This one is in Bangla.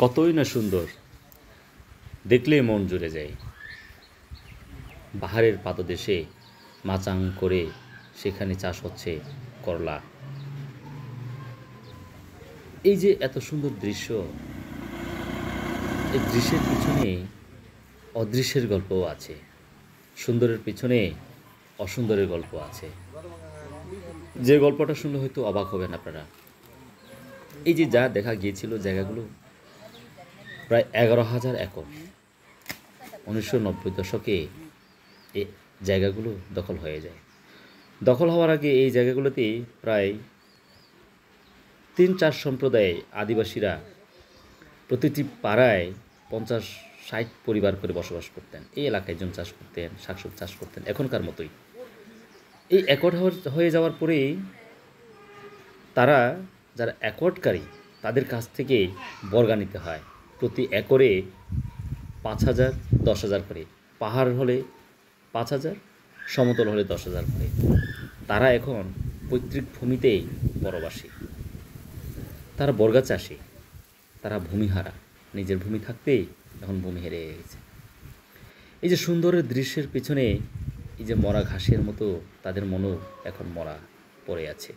কতই না সুন্দর, দেখলেই মন জুড়ে যায়। পাহাড়ের পাদদেশে মাচাং করে সেখানে চাষ হচ্ছে করলা। এই যে এত সুন্দর দৃশ্য, এই দৃশ্যের পিছনে অদৃশ্যের গল্পও আছে, সুন্দরের পিছনে অসুন্দরের গল্প আছে, যে গল্পটা শুনলে হয়তো অবাক হবেন আপনারা। এই যে যা দেখা গিয়েছিল জায়গাগুলো প্রায় 11,000 একর 1990 দশকে এই জায়গাগুলো দখল হয়ে যায়। দখল হওয়ার আগে এই জায়গাগুলোতে প্রায় 3-4 সম্প্রদায়ে আদিবাসীরা প্রতিটি পাড়ায় 50-60 পরিবার করে বসবাস করতেন। এই এলাকায় জমি চাষ করতেন, শাকসবজি চাষ করতেন, এখনকার মতোই। এই একট হয়ে যাওয়ার পরেই তারা যারা একটকারী তাদের কাছ থেকে বর্গা নিতে হয়। প্রতি একরে 5,000, 10,000 করে। পাহাড় হলে 5,000, সমতল হলে 10,000 করে। তারা এখন পৈতৃক ভূমিতেই বড়বাসী, তারা বর্গা চাষী, তারা ভূমিহারা, নিজের ভূমি থাকতেই এখন ভূমি হেরে গেছে। এই যে সুন্দরের দৃশ্যের পেছনে এই যে মরা ঘাসের মতো তাদের মনও এখন মরা পড়ে আছে।